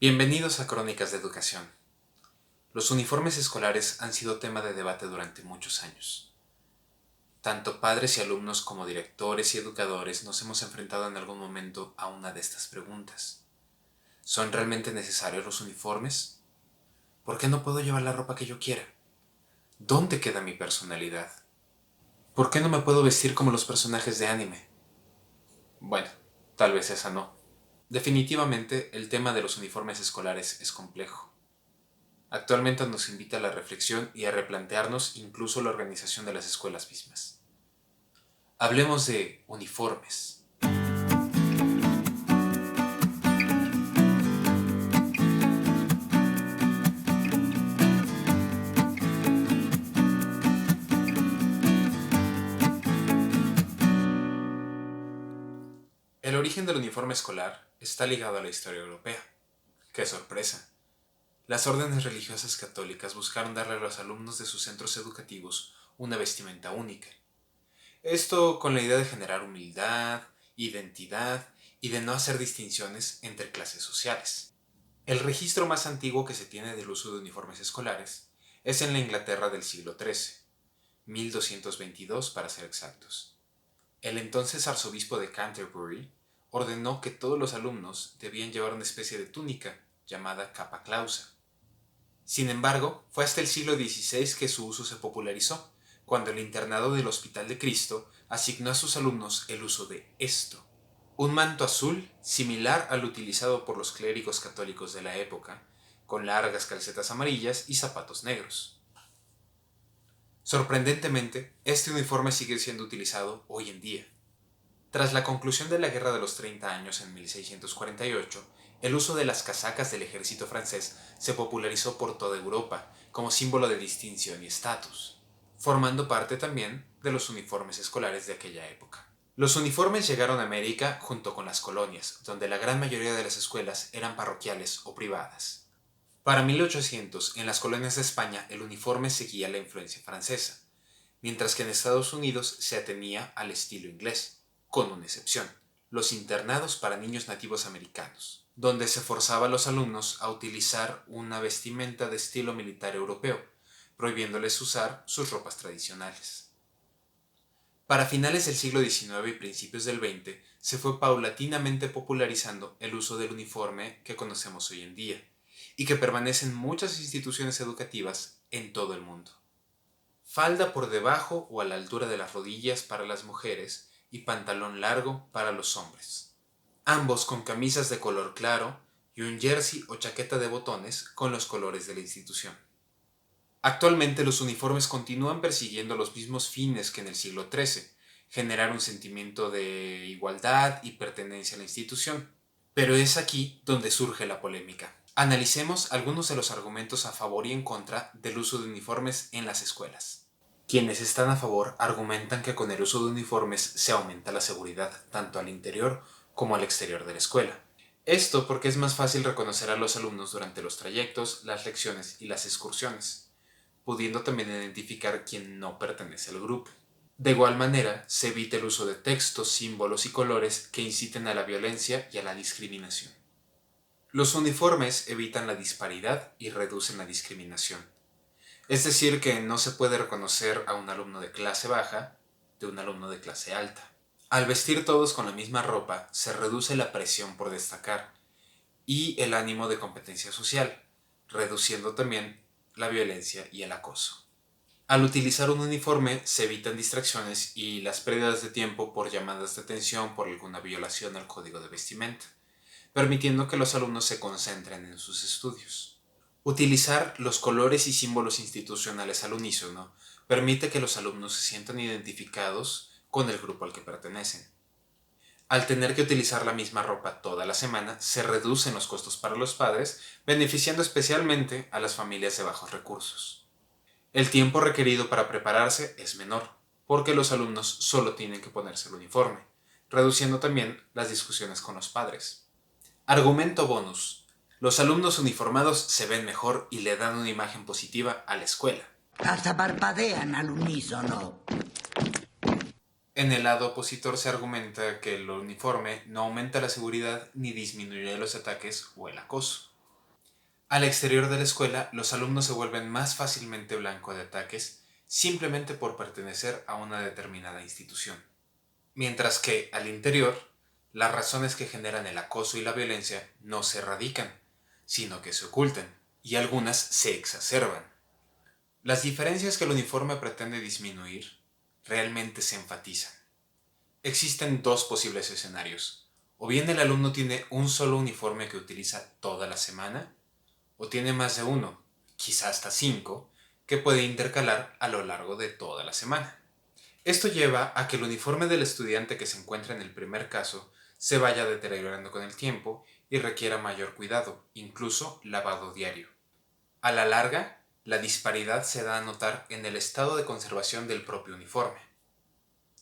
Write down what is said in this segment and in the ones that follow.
Bienvenidos a Crónicas de Educación. Los uniformes escolares han sido tema de debate durante muchos años. Tanto padres y alumnos como directores y educadores nos hemos enfrentado en algún momento a una de estas preguntas. ¿Son realmente necesarios los uniformes? ¿Por qué no puedo llevar la ropa que yo quiera? ¿Dónde queda mi personalidad? ¿Por qué no me puedo vestir como los personajes de anime? Bueno, tal vez esa no. Definitivamente, el tema de los uniformes escolares es complejo. Actualmente nos invita a la reflexión y a replantearnos incluso la organización de las escuelas mismas. Hablemos de uniformes. El origen del uniforme escolar está ligado a la historia europea. ¡Qué sorpresa! Las órdenes religiosas católicas buscaron darle a los alumnos de sus centros educativos una vestimenta única. Esto con la idea de generar humildad, identidad y de no hacer distinciones entre clases sociales. El registro más antiguo que se tiene del uso de uniformes escolares es en la Inglaterra del siglo XIII, 1222 para ser exactos. El entonces arzobispo de Canterbury ordenó que todos los alumnos debían llevar una especie de túnica llamada capa clausa. Sin embargo, fue hasta el siglo XVI que su uso se popularizó, cuando el internado del Hospital de Cristo asignó a sus alumnos el uso de esto: un manto azul similar al utilizado por los clérigos católicos de la época, con largas calcetas amarillas y zapatos negros. Sorprendentemente, este uniforme sigue siendo utilizado hoy en día. Tras la conclusión de la Guerra de los 30 años en 1648, el uso de las casacas del ejército francés se popularizó por toda Europa como símbolo de distinción y estatus, formando parte también de los uniformes escolares de aquella época. Los uniformes llegaron a América junto con las colonias, donde la gran mayoría de las escuelas eran parroquiales o privadas. Para 1800, en las colonias de España, el uniforme seguía la influencia francesa, mientras que en Estados Unidos se atenía al estilo inglés, con una excepción: los internados para niños nativos americanos, donde se forzaba a los alumnos a utilizar una vestimenta de estilo militar europeo, prohibiéndoles usar sus ropas tradicionales. Para finales del siglo XIX y principios del XX, se fue paulatinamente popularizando el uso del uniforme que conocemos hoy en día, y que permanece en muchas instituciones educativas en todo el mundo. Falda por debajo o a la altura de las rodillas para las mujeres y pantalón largo para los hombres, ambos con camisas de color claro y un jersey o chaqueta de botones con los colores de la institución. Actualmente los uniformes continúan persiguiendo los mismos fines que en el siglo XIII: generar un sentimiento de igualdad y pertenencia a la institución. Pero es aquí donde surge la polémica. Analicemos algunos de los argumentos a favor y en contra del uso de uniformes en las escuelas. Quienes están a favor argumentan que con el uso de uniformes se aumenta la seguridad tanto al interior como al exterior de la escuela. Esto porque es más fácil reconocer a los alumnos durante los trayectos, las lecciones y las excursiones, pudiendo también identificar quién no pertenece al grupo. De igual manera, se evita el uso de textos, símbolos y colores que inciten a la violencia y a la discriminación. Los uniformes evitan la disparidad y reducen la discriminación. Es decir, que no se puede reconocer a un alumno de clase baja de un alumno de clase alta. Al vestir todos con la misma ropa, se reduce la presión por destacar y el ánimo de competencia social, reduciendo también la violencia y el acoso. Al utilizar un uniforme se evitan distracciones y las pérdidas de tiempo por llamadas de atención por alguna violación al código de vestimenta, permitiendo que los alumnos se concentren en sus estudios. Utilizar los colores y símbolos institucionales al unísono permite que los alumnos se sientan identificados con el grupo al que pertenecen. Al tener que utilizar la misma ropa toda la semana, se reducen los costos para los padres, beneficiando especialmente a las familias de bajos recursos. El tiempo requerido para prepararse es menor, porque los alumnos solo tienen que ponerse el uniforme, reduciendo también las discusiones con los padres. Argumento bonus: los alumnos uniformados se ven mejor y le dan una imagen positiva a la escuela. Hasta parpadean al unísono. En el lado opositor se argumenta que el uniforme no aumenta la seguridad ni disminuye los ataques o el acoso. Al exterior de la escuela, los alumnos se vuelven más fácilmente blanco de ataques simplemente por pertenecer a una determinada institución. Mientras que, al interior, las razones que generan el acoso y la violencia no se erradican, sino que se ocultan, y algunas se exacerban. Las diferencias que el uniforme pretende disminuir realmente se enfatizan. Existen dos posibles escenarios. O bien el alumno tiene un solo uniforme que utiliza toda la semana, o tiene más de uno, quizá hasta 5, que puede intercalar a lo largo de toda la semana. Esto lleva a que el uniforme del estudiante que se encuentra en el primer caso se vaya deteriorando con el tiempo y requiera mayor cuidado, incluso lavado diario. A la larga, la disparidad se da a notar en el estado de conservación del propio uniforme.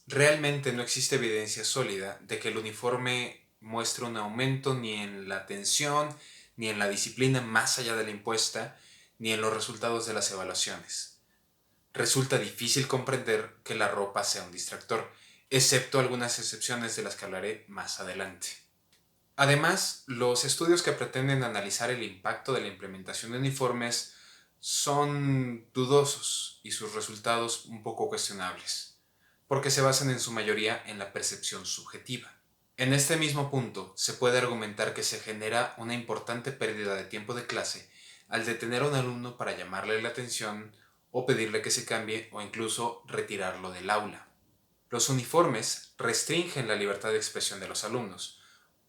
Realmente no existe evidencia sólida de que el uniforme muestre un aumento ni en la atención, ni en la disciplina más allá de la impuesta, ni en los resultados de las evaluaciones. Resulta difícil comprender que la ropa sea un distractor, excepto algunas excepciones de las que hablaré más adelante. Además, los estudios que pretenden analizar el impacto de la implementación de uniformes son dudosos y sus resultados un poco cuestionables, porque se basan en su mayoría en la percepción subjetiva. En este mismo punto, se puede argumentar que se genera una importante pérdida de tiempo de clase al detener a un alumno para llamarle la atención o pedirle que se cambie o incluso retirarlo del aula. Los uniformes restringen la libertad de expresión de los alumnos,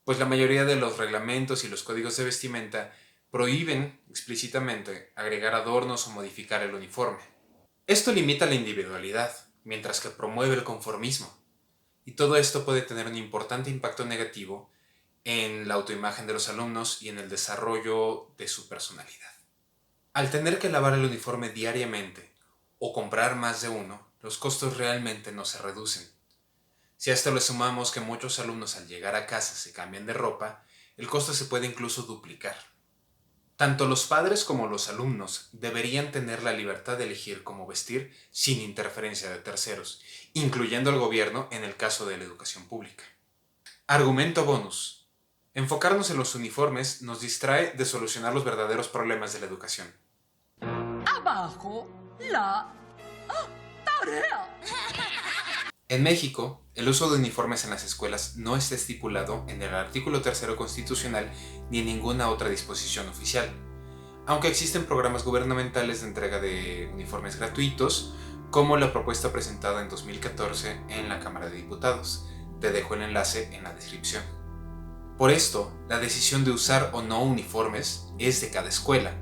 pues la mayoría de los reglamentos y los códigos de vestimenta prohíben explícitamente agregar adornos o modificar el uniforme. Esto limita la individualidad, mientras que promueve el conformismo. Y todo esto puede tener un importante impacto negativo en la autoimagen de los alumnos y en el desarrollo de su personalidad. Al tener que lavar el uniforme diariamente o comprar más de uno, los costos realmente no se reducen. Si a esto le sumamos que muchos alumnos al llegar a casa se cambian de ropa, el costo se puede incluso duplicar. Tanto los padres como los alumnos deberían tener la libertad de elegir cómo vestir sin interferencia de terceros, incluyendo el gobierno en el caso de la educación pública. Argumento bonus. Enfocarnos en los uniformes nos distrae de solucionar los verdaderos problemas de la educación. Abajo, la tarea. En México, el uso de uniformes en las escuelas no está estipulado en el artículo 3 constitucional ni en ninguna otra disposición oficial, aunque existen programas gubernamentales de entrega de uniformes gratuitos, como la propuesta presentada en 2014 en la Cámara de Diputados. Te dejo el enlace en la descripción. Por esto, la decisión de usar o no uniformes es de cada escuela,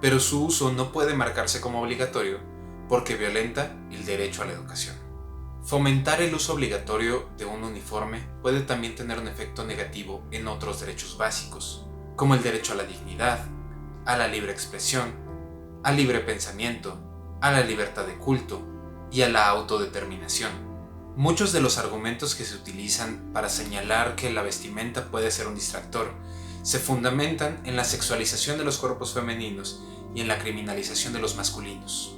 pero su uso no puede marcarse como obligatorio porque violenta el derecho a la educación. Fomentar el uso obligatorio de un uniforme puede también tener un efecto negativo en otros derechos básicos, como el derecho a la dignidad, a la libre expresión, al libre pensamiento, a la libertad de culto y a la autodeterminación. Muchos de los argumentos que se utilizan para señalar que la vestimenta puede ser un distractor se fundamentan en la sexualización de los cuerpos femeninos y en la criminalización de los masculinos.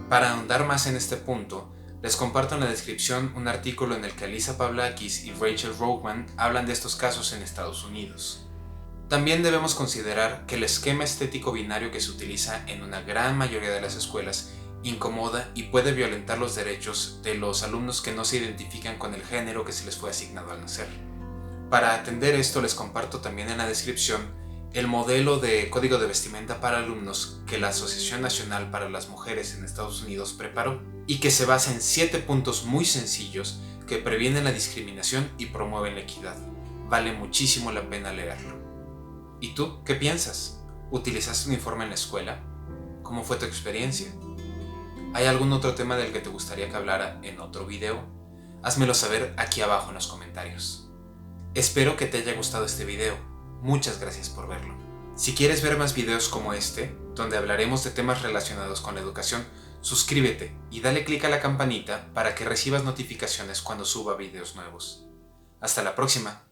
Para ahondar más en este punto, les comparto en la descripción un artículo en el que Alisa Pavlakis y Rachel Rogan hablan de estos casos en Estados Unidos. También debemos considerar que el esquema estético binario que se utiliza en una gran mayoría de las escuelas incomoda y puede violentar los derechos de los alumnos que no se identifican con el género que se les fue asignado al nacer. Para atender esto les comparto también en la descripción el modelo de código de vestimenta para alumnos que la Asociación Nacional para las Mujeres en Estados Unidos preparó y que se basa en 7 puntos muy sencillos que previenen la discriminación y promueven la equidad. Vale muchísimo la pena leerlo. ¿Y tú qué piensas? ¿Utilizaste uniforme en la escuela? ¿Cómo fue tu experiencia? ¿Hay algún otro tema del que te gustaría que hablara en otro video? Házmelo saber aquí abajo en los comentarios. Espero que te haya gustado este video. Muchas gracias por verlo. Si quieres ver más videos como este, donde hablaremos de temas relacionados con la educación, suscríbete y dale click a la campanita para que recibas notificaciones cuando suba videos nuevos. Hasta la próxima.